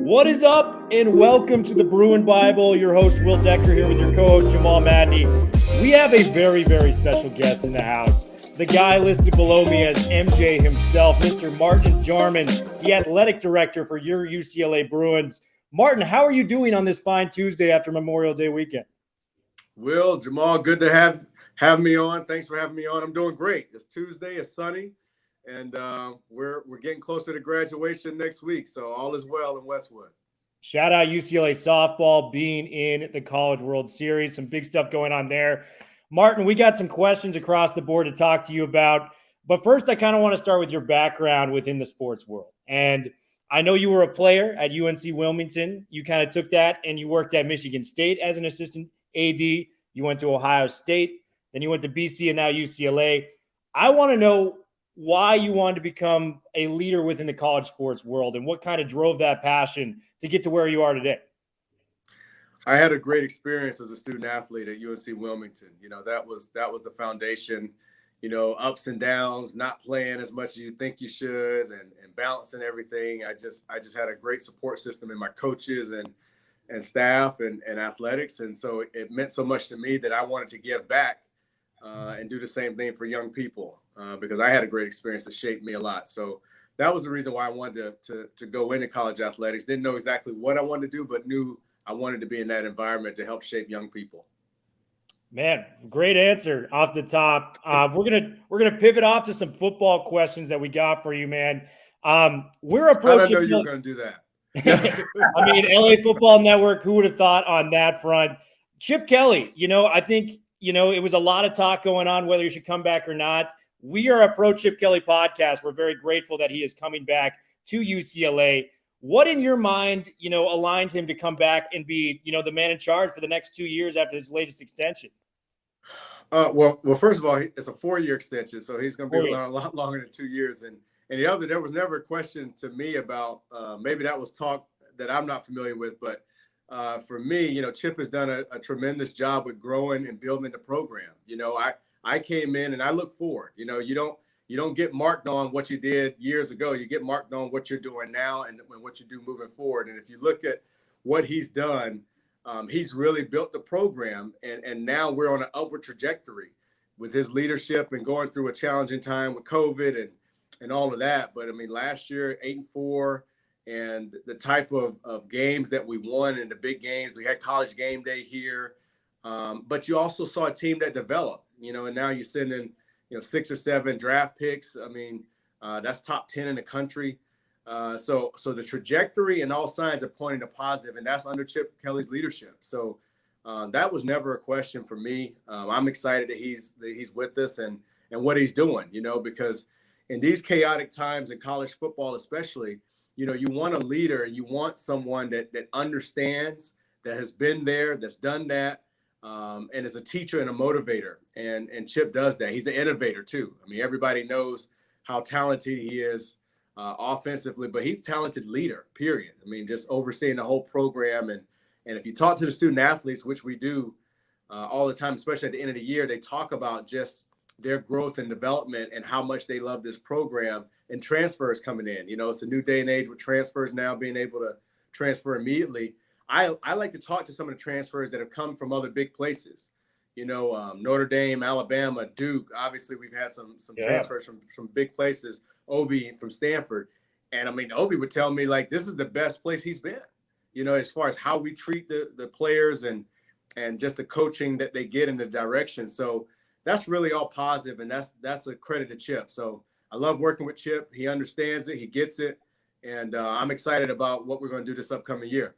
What is up, and welcome to the Bruin Bible. Your host, Will Decker, here with your co-host, Jamal Madney. We have a very, very special guest in the house. The guy listed below me as MJ himself, Mr. Martin Jarmond, the athletic director for your UCLA Bruins. Martin, how are you doing on this fine Tuesday after Memorial Day weekend? Will, Jamal, good to have me on. Thanks for having me on. I'm doing great. It's Tuesday. It's sunny. And we're getting closer to graduation next week, so all is well in Westwood. Shout out UCLA softball being in the College World Series. Some big stuff going on there. Martin, we got some questions across the board to talk to you about. But first, I kind of want to start with your background within the sports world. And I know you were a player at UNC Wilmington. You kind of took that and you worked at Michigan State as an assistant AD. You went to Ohio State. Then you went to BC and now UCLA. I want to know why you wanted to become a leader within the college sports world and what kind of drove that passion to get to where you are today. I had a great experience as a student athlete at UNC Wilmington. You know, that was the foundation, you know, ups and downs, not playing as much as you think you should and balancing everything. I just had a great support system in my coaches and staff and athletics. And so it meant so much to me that I wanted to give back and do the same thing for young people. Because I had a great experience that shaped me a lot. So that was the reason why I wanted to go into college athletics. Didn't know exactly what I wanted to do, but knew I wanted to be in that environment to help shape young people. Man, great answer off the top. We're gonna pivot off to some football questions that we got for you, man. We're approaching. I didn't know you were going to do that. I mean, LA Football Network. Who would have thought on that front? Chip Kelly. You know, I think it was a lot of talk going on whether he should come back or not. We are a Pro Chip Kelly podcast. We're very grateful that he is coming back to UCLA. What in your mind, aligned him to come back and be, the man in charge for the next 2 years after his latest extension? Well, first of all, it's a 4-year extension, so he's going to be a lot longer than 2 years. And the other, there was never a question to me about maybe that was talk that I'm not familiar with, but for me, Chip has done a tremendous job with growing and building the program. I came in and I look forward. You don't get marked on what you did years ago. You get marked on what you're doing now and what you do moving forward. And if you look at what he's done, he's really built the program. And now we're on an upward trajectory with his leadership and going through a challenging time with COVID and all of that. But I mean, last year, 8-4, and the type of games that we won in the big games. We had College Game Day here. But you also saw a team that developed, and now you're sending, 6 or 7 draft picks. I mean, that's top 10 in the country. So the trajectory and all signs are pointing to positive, and that's under Chip Kelly's leadership. So that was never a question for me. I'm excited that he's with us and what he's doing, because in these chaotic times in college football, especially, you want a leader and you want someone that understands, that has been there, that's done that. And is a teacher and a motivator. And Chip does that. He's an innovator too. I mean, everybody knows how talented he is offensively, but he's a talented leader, period. I mean, just overseeing the whole program. And if you talk to the student athletes, which we do all the time, especially at the end of the year, they talk about just their growth and development and how much they love this program and transfers coming in. It's a new day and age with transfers now being able to transfer immediately. I like to talk to some of the transfers that have come from other big places, Notre Dame, Alabama, Duke. Obviously, we've had some transfers from big places. Obi from Stanford. And I mean, Obi would tell me like, this is the best place he's been, as far as how we treat the players and just the coaching that they get in the direction. So that's really all positive. And that's a credit to Chip. So I love working with Chip. He understands it. He gets it. And I'm excited about what we're going to do this upcoming year.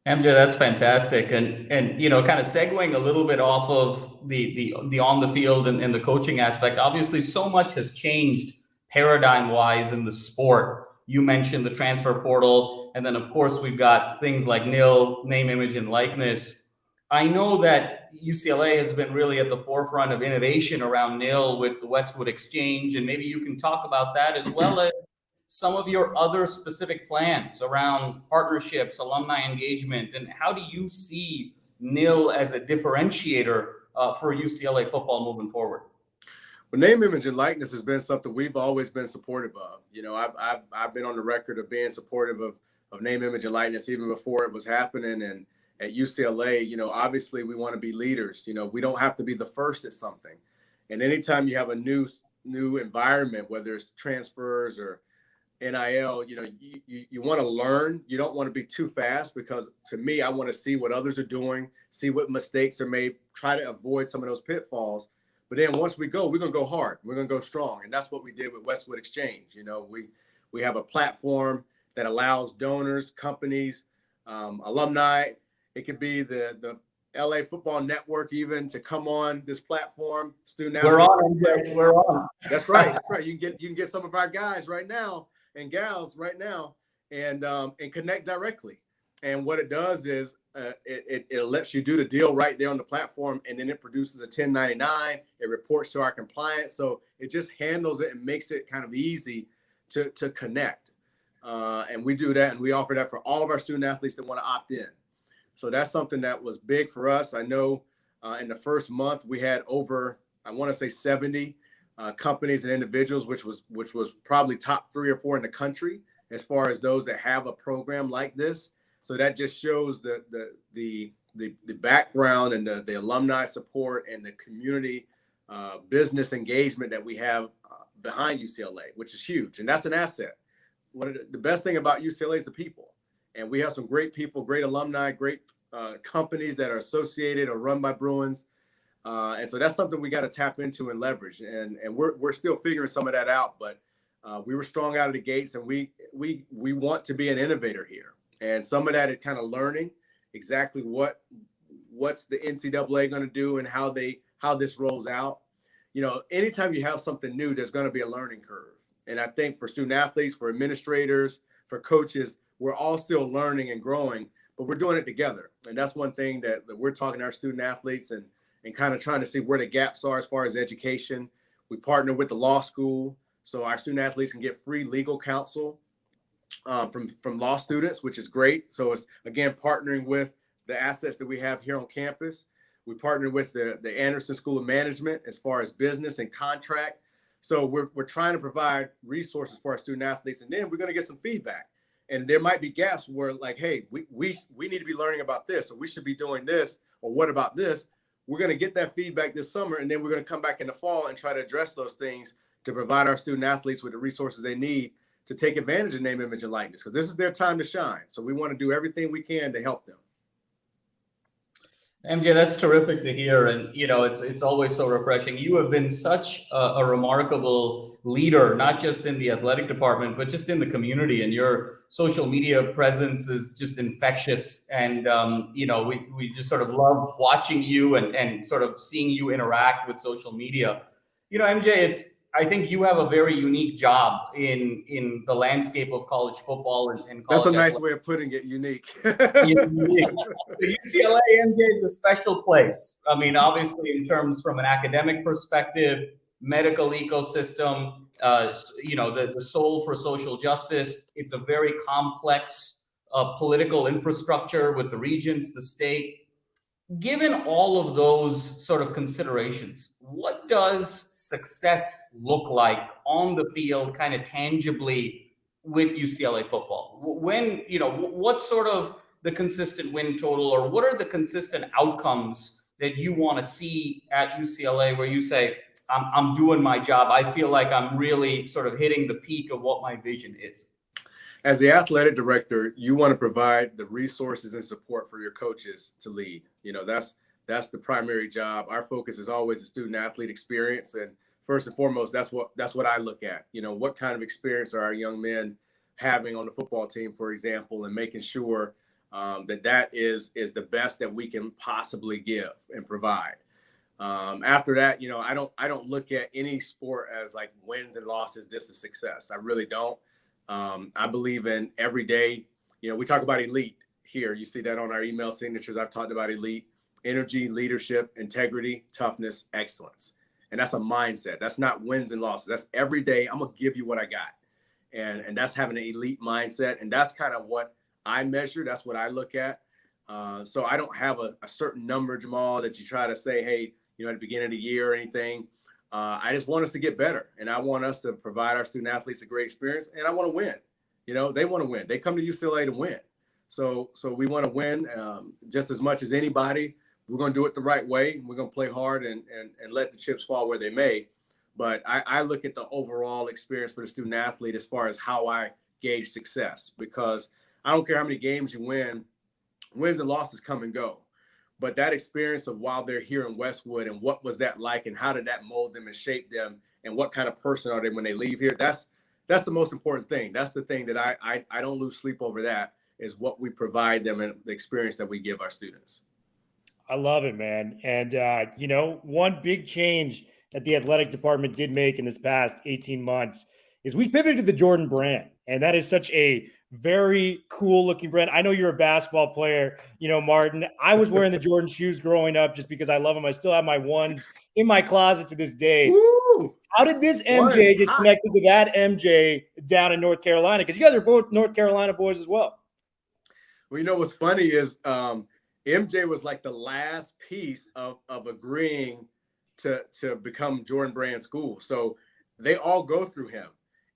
MJ, that's fantastic. And kind of segueing a little bit off of the on the field and the coaching aspect, obviously so much has changed paradigm-wise in the sport. You mentioned the transfer portal, and then of course we've got things like NIL, name, image, and likeness. I know that UCLA has been really at the forefront of innovation around NIL with the Westwood Exchange, and maybe you can talk about that as well as some of your other specific plans around partnerships, alumni engagement, and how do you see NIL as a differentiator for UCLA football moving forward? Well, name, image, and likeness has been something we've always been supportive of. You know, I've been on the record of being supportive of name, image, and likeness even before it was happening. And at UCLA, you know, obviously we want to be leaders. You know, we don't have to be the first at something. And anytime you have a new environment, whether it's transfers or NIL, you know, you want to learn. You don't want to be too fast, because to me, I want to see what others are doing, see what mistakes are made, try to avoid some of those pitfalls. But then once we go, we're going to go hard. We're going to go strong. And that's what we did with Westwood Exchange. You know, we have a platform that allows donors, companies, alumni. It could be the LA Football Network even to come on this platform. Student We're athletes. on. We're on. That's right. That's right. You can get some of our guys right now and gals right now and connect directly. And what it does is it lets you do the deal right there on the platform, and then it produces a 1099. It reports to our compliance, so it just handles it and makes it kind of easy to connect. And we do that, and we offer that for all of our student athletes that want to opt in. So that's something that was big for us. I know in the first month we had over, I want to say 70 companies and individuals, which was probably top 3 or 4 in the country as far as those that have a program like this. So that just shows the background and the alumni support and the community business engagement that we have behind UCLA, which is huge. And that's an asset. The best thing about UCLA is the people. And we have some great people, great alumni, great companies that are associated or run by Bruins. And so that's something we got to tap into and leverage. And we're still figuring some of that out. But we were strong out of the gates, and we want to be an innovator here. And some of that is kind of learning exactly what's the NCAA going to do and how this rolls out. You know, anytime you have something new, there's going to be a learning curve. And I think for student athletes, for administrators, for coaches, we're all still learning and growing, but we're doing it together. And that's one thing that we're talking to our student athletes and kind of trying to see where the gaps are as far as education. We partner with the law school, so our student athletes can get free legal counsel from law students, which is great. So it's, again, partnering with the assets that we have here on campus. We partner with the Anderson School of Management as far as business and contract. So we're trying to provide resources for our student athletes, and then we're going to get some feedback. And there might be gaps where, like, hey, we need to be learning about this, or we should be doing this, or what about this? We're going to get that feedback this summer, and then we're going to come back in the fall and try to address those things to provide our student athletes with the resources they need to take advantage of name, image, and likeness, because this is their time to shine. So we want to do everything we can to help them. MJ, that's terrific to hear. And, you know, it's always so refreshing. You have been such a remarkable leader, not just in the athletic department, but just in the community. And your social media presence is just infectious. And, you know, we just sort of love watching you and sort of seeing you interact with social media. You know, MJ, I think you have a very unique job in the landscape of college football and college. That's a nice way of putting it, unique. Unique. The UCLA MJ is a special place. I mean, obviously, in terms from an academic perspective, medical ecosystem, you know, the soul for social justice. It's a very complex political infrastructure with the regions, the state. Given all of those sort of considerations, what does success look like on the field, kind of tangibly, with UCLA football? When, you know, what's sort of the consistent win total, or what are the consistent outcomes that you want to see at UCLA where you say, I'm doing my job, I feel like I'm really sort of hitting the peak of what my vision is? As the athletic director, you want to provide the resources and support for your coaches to lead. You know, that's the primary job. Our focus is always the student athlete experience. And first and foremost, that's what I look at. You know, what kind of experience are our young men having on the football team, for example, and making sure that is the best that we can possibly give and provide. After that, you know, I don't look at any sport as like wins and losses. This is success. I really don't. I believe in every day. You know, we talk about elite here. You see that on our email signatures. I've talked about elite: energy, leadership, integrity, toughness, excellence. And that's a mindset. That's not wins and losses. That's every day I'm going to give you what I got. And that's having an elite mindset. And that's kind of what I measure. That's what I look at. So I don't have a certain number, Jamal, that you try to say, hey, you know, at the beginning of the year or anything. I just want us to get better, and I want us to provide our student athletes a great experience, and I want to win. They want to win. They come to UCLA to win. So we want to win just as much as anybody. We're going to do it the right way. We're going to play hard and let the chips fall where they may. But I look at the overall experience for the student athlete as far as how I gauge success, because I don't care how many games you win, wins and losses come and go. But that experience of while they're here in Westwood, and what was that like, and how did that mold them and shape them, and what kind of person are they when they leave here? That's the most important thing. That's the thing that I don't lose sleep over, that is what we provide them and the experience that we give our students. I love it, man. And, one big change that the athletic department did make in this past 18 months is we pivoted to the Jordan brand. And that is such a very cool looking brand. I know you're a basketball player, Martin. I was wearing the Jordan shoes growing up just because I love them. I still have my ones in my closet to this day. Woo! How did this MJ get connected to that MJ down in North Carolina? Because you guys are both North Carolina boys as well. Well, what's funny is MJ was like the last piece of agreeing to become Jordan brand school. So they all go through him.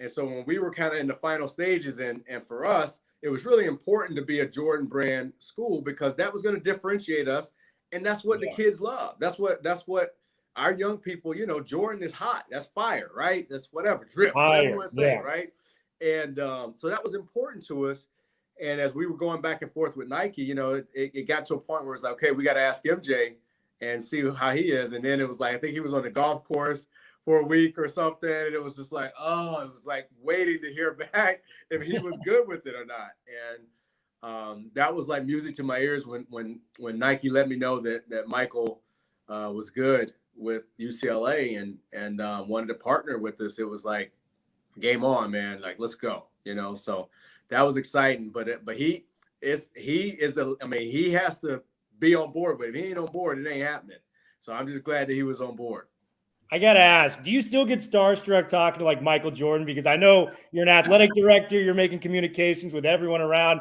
And so when we were kind of in the final stages, and for us, it was really important to be a Jordan brand school, because that was going to differentiate us. And that's what the kids love. That's what our young people, Jordan is hot. That's fire, right? That's whatever, drip, whatever you want to say, right? And so that was important to us. And as we were going back and forth with Nike, it got to a point where it's like, okay, we got to ask MJ and see how he is. And then it was like, I think he was on the golf course for a week or something. And it was just like, it was like waiting to hear back if he was good with it or not. And that was like music to my ears when Nike let me know that Michael was good with UCLA and wanted to partner with us. It was like, game on, man. Like, let's go, so that was exciting. But he has to be on board. But if he ain't on board, it ain't happening. So I'm just glad that he was on board. I got to ask, do you still get starstruck talking to like Michael Jordan? Because I know you're an athletic director, you're making communications with everyone around.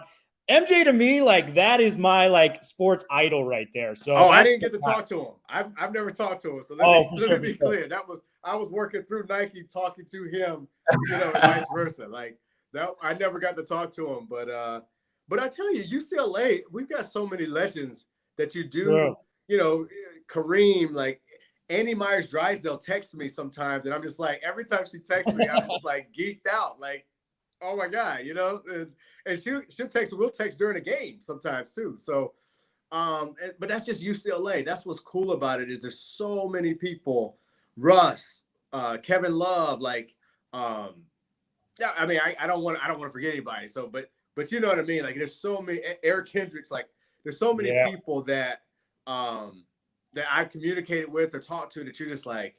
MJ, to me, like, that is my like sports idol right there. So I didn't get to talk to him. I've never talked to him. So let me be clear. I was working through Nike, talking to him, vice versa. Like that, I never got to talk to him. But I tell you, UCLA, we've got so many legends that you do. Kareem, like Andy Myers-Drysdale texts me sometimes, and I'm just like, every time she texts me, I'm just like geeked out, like, oh my God, and she'll text. We'll text during a game sometimes too. So, but that's just UCLA. That's what's cool about it, is there's so many people. Russ, Kevin Love, like, I don't want to forget anybody. So, but you know what I mean. Like, there's so many. Eric Hendricks, like, there's so many people that that I've communicated with or talked to that you're just like,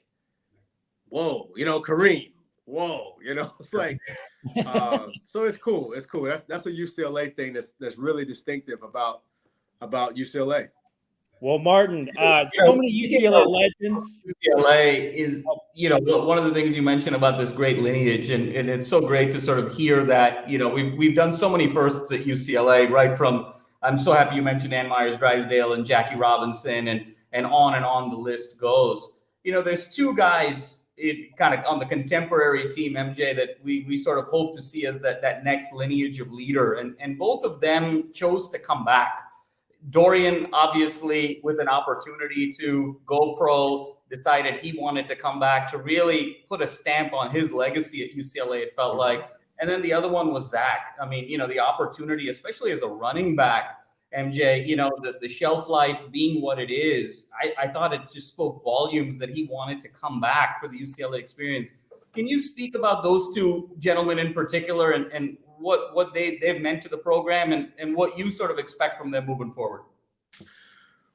whoa, Kareem, whoa, it's like, so it's cool. It's cool. That's a UCLA thing that's really distinctive about UCLA. Well, Martin, so many UCLA legends. UCLA is, one of the things you mentioned about this great lineage, and it's so great to sort of hear that, we've done so many firsts at UCLA, right from, I'm so happy you mentioned Ann Myers-Drysdale and Jackie Robinson and on the list goes. There's two guys kind of on the contemporary team, MJ, that we sort of hope to see as that next lineage of leader. And both of them chose to come back. Dorian, obviously, with an opportunity to go pro, decided he wanted to come back to really put a stamp on his legacy at UCLA, it felt like. And then the other one was Zach. I mean, the opportunity, especially as a running back, MJ, the shelf life being what it is, I thought it just spoke volumes that he wanted to come back for the UCLA experience. Can you speak about those two gentlemen in particular and what they've meant to the program and what you sort of expect from them moving forward?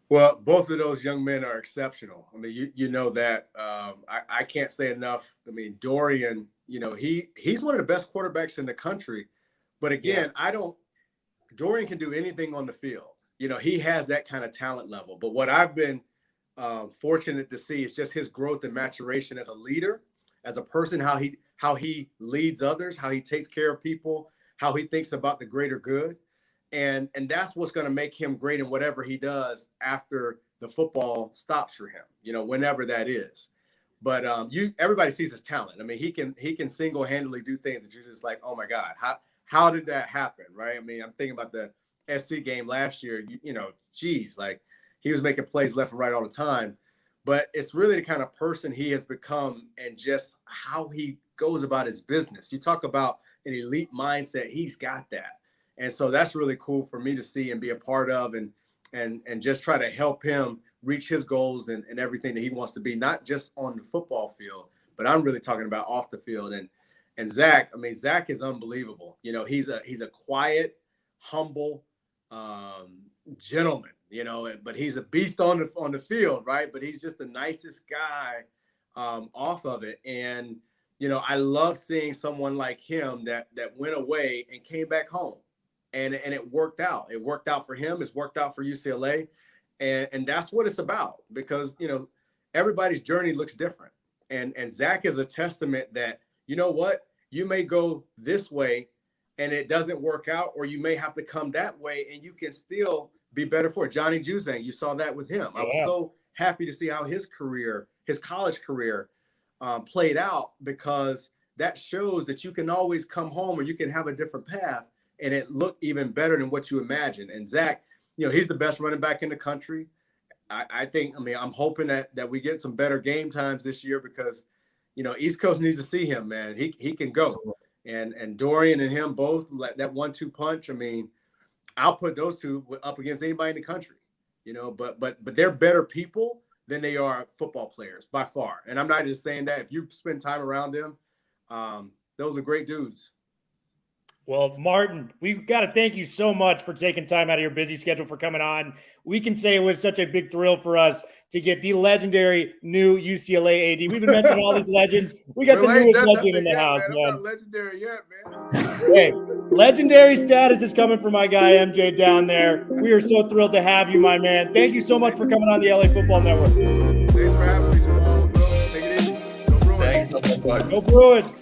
Well, both of those young men are exceptional. I mean, you know that. I can't say enough. I mean, Dorian, he's one of the best quarterbacks in the country. But again, Dorian can do anything on the field. He has that kind of talent level. But what I've been fortunate to see is just his growth and maturation as a leader, as a person, how he leads others, how he takes care of people, how he thinks about the greater good. And that's what's going to make him great in whatever he does after the football stops for him, whenever that is. But everybody sees his talent. I mean, he can single-handedly do things that you're just like, oh my God, how did that happen, right? I mean, I'm thinking about the SC game last year. Geez, like he was making plays left and right all the time. But it's really the kind of person he has become and just how he goes about his business. You talk about an elite mindset, he's got that. And so that's really cool for me to see and be a part of and just try to help him reach his goals and everything that he wants to be, not just on the football field, but I'm really talking about off the field. And Zach, I mean, Zach is unbelievable. He's a quiet, humble gentleman, but he's a beast on the field, right? But he's just the nicest guy off of it. And, I love seeing someone like him that went away and came back home. And it worked out. It worked out for him. It's worked out for UCLA. And that's what it's about, because, everybody's journey looks different. And Zach is a testament that, you know what, you may go this way and it doesn't work out, or you may have to come that way and you can still be better for it. Johnny Juzang, you saw that with him. I was so happy to see how his college career played out, because that shows that you can always come home or you can have a different path and it looked even better than what you imagined. And Zach, he's the best running back in the country. I think, I'm hoping that we get some better game times this year, because, East Coast needs to see him, man. He can go. And Dorian and him both, that 1-2 punch. I'll put those two up against anybody in the country, but they're better people than they are football players by far. And I'm not just saying that. If you spend time around them, those are great dudes. Well, Martin, we've got to thank you so much for taking time out of your busy schedule for coming on. We can say it was such a big thrill for us to get the legendary new UCLA AD. We've been mentioning all these legends. We got the newest legend in the house, man. I'm not legendary yet, man. Hey, legendary status is coming for my guy MJ down there. We are so thrilled to have you, my man. Thank you so much for coming on the LA Football Network. Thanks for having me, Jamal. Take it easy. Go Bruins. Thanks. Go Bruins.